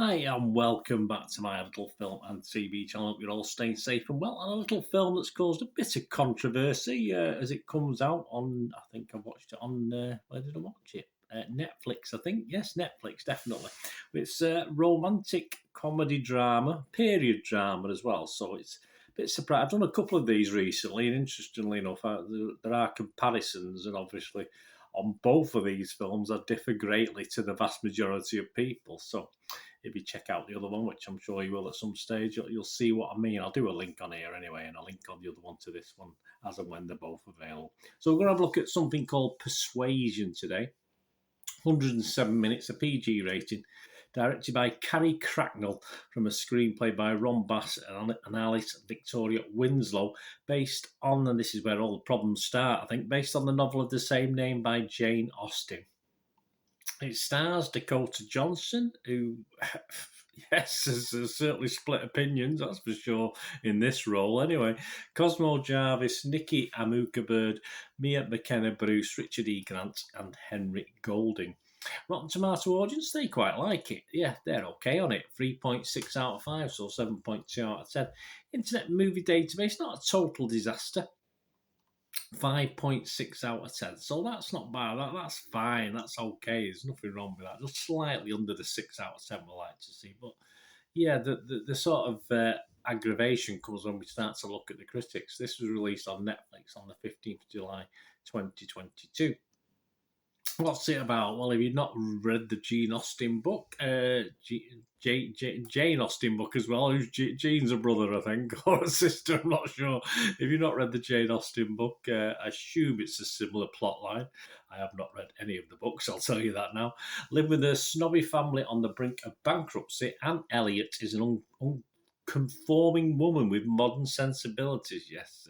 Hi, and welcome back to my little film and TV channel. Hope you're all staying safe and well. And a little film that's caused a bit of controversy as it comes out on, I think I watched it on, where did I watch it? Netflix, I think. Yes, Netflix, definitely. It's a romantic comedy drama, period drama as well. So it's a bit surprised. I've done a couple of these recently, and interestingly enough, there are comparisons, and obviously on both of these films, I differ greatly to the vast majority of people. So if you check out the other one, which I'm sure you will at some stage, you'll see what I mean. I'll do a link on here anyway, and I'll link on the other one to this one as and when they're both available. So we're going to have a look at something called Persuasion today. 107 minutes, a PG rating, directed by Carrie Cracknell from a screenplay by Ron Bass and Alice Victoria Winslow, based on, and this is where all the problems start, I think, based on the novel of the same name by Jane Austen. It stars Dakota Johnson, who, yes, has certainly split opinions, that's for sure, in this role anyway. Cosmo Jarvis, Nikki Amuka-Bird, Mia McKenna-Bruce, Richard E. Grant, and Henry Golding. Rotten Tomato audience, they quite like it. Yeah, they're okay on it. 3.6 out of 5, so 7.2 out of 10. Internet Movie Database, not a total disaster. 5.6 out of 10. So that's not bad. That's fine. That's okay. There's nothing wrong with that. Just slightly under the 6 out of 10 we like to see. But yeah, the sort of aggravation comes when we start to look at the critics. This was released on Netflix on the 15th of July 2022. What's it about? Well, if you've not read the Jane Austen book, Jane Austen book as well, who's Jane's a brother, I think, or a sister, I'm not sure. If you've not read the Jane Austen book, I assume it's a similar plot line. I have not read any of the books, I'll tell you that now. Live with a snobby family on the brink of bankruptcy, Anne Elliot is an unconforming woman with modern sensibilities, yes.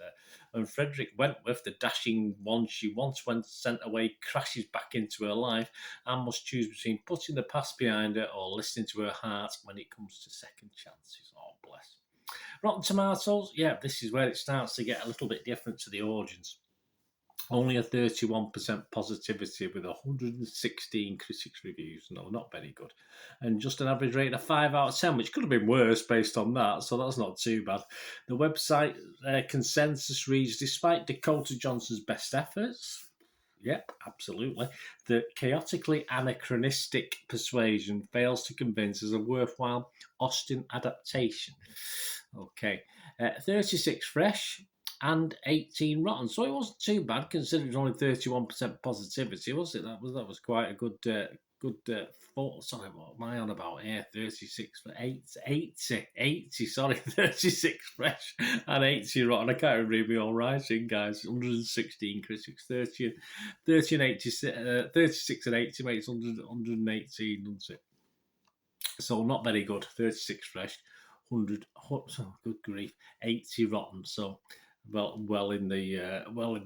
And Frederick Wentworth, the dashing one she once went sent away, crashes back into her life and must choose between putting the past behind her or listening to her heart when it comes to second chances. Oh, bless. Rotten Tomatoes, yeah, this is where it starts to get a little bit different to the audience. Only a 31% positivity with 116 critics reviews. No, not very good. And just an average rate of 5 out of 10, which could have been worse based on that, so that's not too bad. The website consensus reads, despite Dakota Johnson's best efforts, yep, absolutely, the chaotically anachronistic Persuasion fails to convince as a worthwhile Austen adaptation. Okay, 36 fresh and 18 rotten, so it wasn't too bad considering only 31% positivity, was it? That was quite a good thought. Sorry, what am I on about here? 36 for 80, sorry, 36 fresh and 80 rotten. I can't even read my own writing, guys. 116 critics, 30 and 86, 36 and 80 makes 118, doesn't it? So not very good. 36 fresh, 100, oh, good grief, 80 rotten. So well in the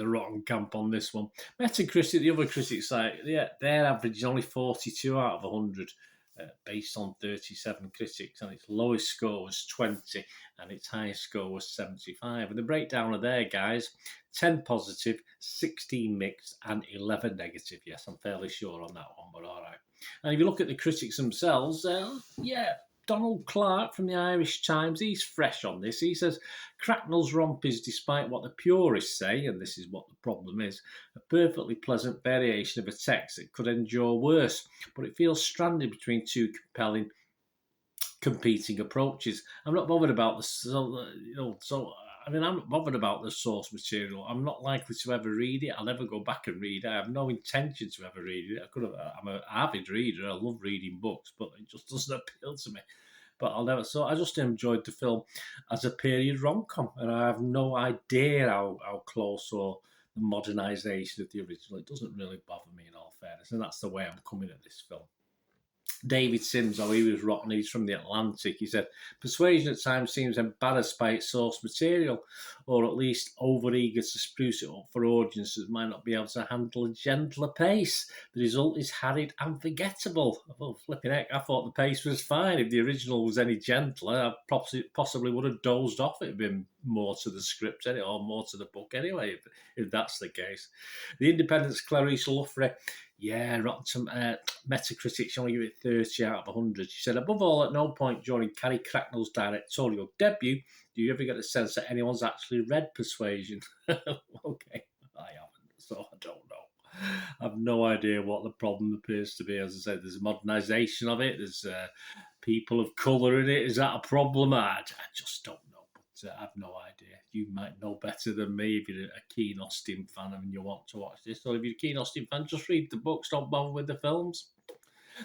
rotten camp on this one. Metacritic, the other critic site, yeah, their average is only 42 out of 100, based on 37 critics, and its lowest score was 20, and its highest score was 75. And the breakdown of there, guys: 10 positive, 16 mixed, and 11 negative. Yes, I'm fairly sure on that one, but all right. And if you look at the critics themselves, yeah. Donald Clark from the Irish Times, he's fresh on this. He says, Cracknell's romp is, despite what the purists say, and this is what the problem is, a perfectly pleasant variation of a text that could endure worse, but it feels stranded between two compelling competing approaches. I'm not bothered about I'm not bothered about the source material. I'm not likely to ever read it. I'll never go back and read it. I have no intention to ever read it. I'm an avid reader. I love reading books, but it just doesn't appeal to me. But I'll never. So I just enjoyed the film as a period rom-com, and I have no idea how close or the modernisation of the original. It doesn't really bother me, in all fairness, and that's the way I'm coming at this film. David Sims, he was rotten, he's from The Atlantic. He said, Persuasion at times seems embarrassed by its source material, or at least over-eager to spruce it up for audiences that might not be able to handle a gentler pace. The result is harried and forgettable. Oh, flipping heck, I thought the pace was fine. If the original was any gentler, I possibly would have dozed off. It had been more to the script or more to the book anyway, if that's the case. The Independent's Clarice Luffrey, yeah, Metacritic, she only give it 30 out of 100. She said, above all, at no point during Carrie Cracknell's directorial debut do you ever get a sense that anyone's actually read Persuasion. Okay, I haven't, so I don't know. I've no idea what the problem appears to be. As I said, there's a modernisation of it. There's people of colour in it. Is that a problem? I just don't know. But I've no idea. You might know better than me if you're a keen Austen fan and you want to watch this. Or if you're a keen Austen fan, just read the books. Don't bother with the films.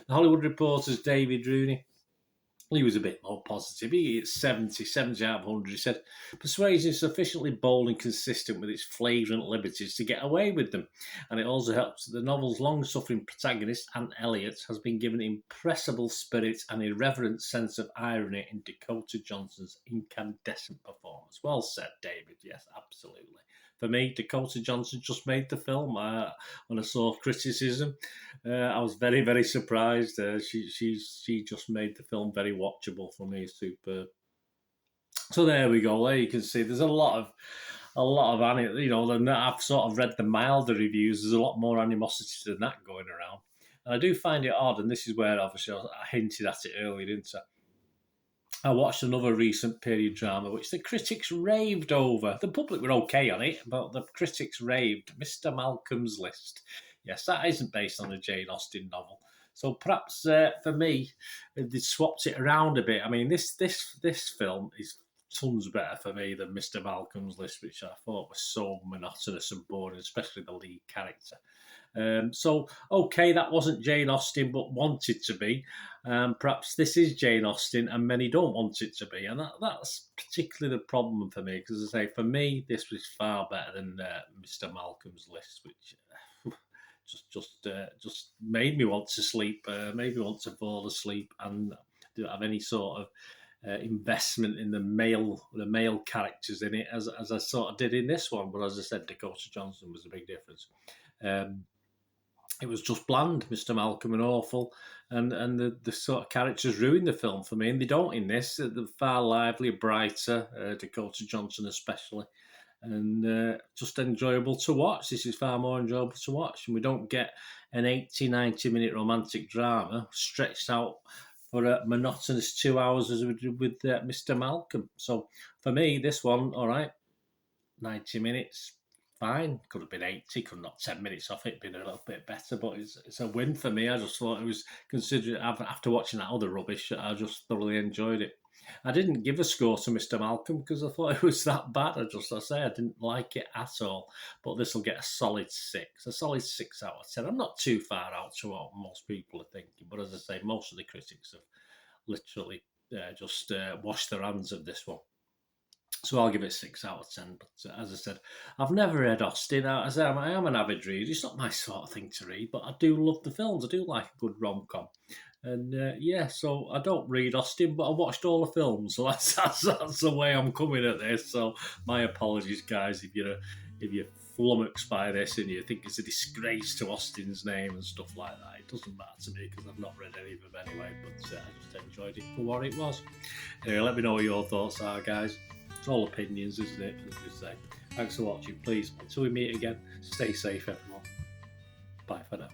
The Hollywood Reporter's David Rooney, he was a bit more positive. It's 70 out of 100. He said, Persuasion is sufficiently bold and consistent with its flagrant liberties to get away with them. And it also helps that the novel's long-suffering protagonist, Aunt Elliot, has been given impressible spirit and irreverent sense of irony in Dakota Johnson's incandescent performance. Well said, David. Yes, absolutely. For me, Dakota Johnson just made the film. When I saw criticism, I was very, very surprised. She just made the film very watchable for me. Superb. So there we go. There you can see there's a lot of I've sort of read the milder reviews. There's a lot more animosity than that going around, and I do find it odd. And this is where obviously I hinted at it earlier, didn't I? I watched another recent period drama which the critics raved over. The public were okay on it, but the critics raved. Mr. Malcolm's List. Yes, that isn't based on a Jane Austen novel. So perhaps for me, they swapped it around a bit. I mean, this film is tons better for me than Mr. Malcolm's List, which I thought was so monotonous and boring, especially the lead character. So, okay, that wasn't Jane Austen, but wanted to be. Perhaps this is Jane Austen, and many don't want it to be. And that's particularly the problem for me, because as I say, for me, this was far better than Mr. Malcolm's List, which just made me want to sleep, made me want to fall asleep, and don't have any sort of investment in the male characters in it, as I sort of did in this one. But as I said, Dakota Johnson was a big difference. It was just bland, Mr. Malcolm, and awful, and the sort of characters ruined the film for me, and they don't in this. They're far livelier, brighter, Dakota Johnson especially, and just enjoyable to watch. This is far more enjoyable to watch, and we don't get an 80, 90-minute romantic drama stretched out for a monotonous 2 hours as we did with Mr. Malcolm. So for me, this one, all right, 90 minutes, fine. Could have been 80, could have knocked 10 minutes off it, been a little bit better, but it's a win for me. I just thought it was, considering after watching that other rubbish, I just thoroughly enjoyed it. I didn't give a score to Mr. Malcolm because I thought it was that bad. I didn't like it at all. But this will get a solid 6 out of 10. I'm not too far out to what most people are thinking, but as I say, most of the critics have literally just washed their hands of this one. So I'll give it 6 out of 10. But as I said, I've never read Austen. I am an avid reader. It's not my sort of thing to read, but I do love the films. I do like a good rom-com. And so I don't read Austen, but I watched all the films. So that's the way I'm coming at this. So my apologies, guys, if you're flummoxed by this and you think it's a disgrace to Austen's name and stuff like that. It doesn't matter to me because I've not read any of them anyway, but I just enjoyed it for what it was. Anyway, let me know what your thoughts are, guys. It's all opinions, isn't it? As we say. Thanks for watching. Please, until we meet again, stay safe, everyone. Bye for now.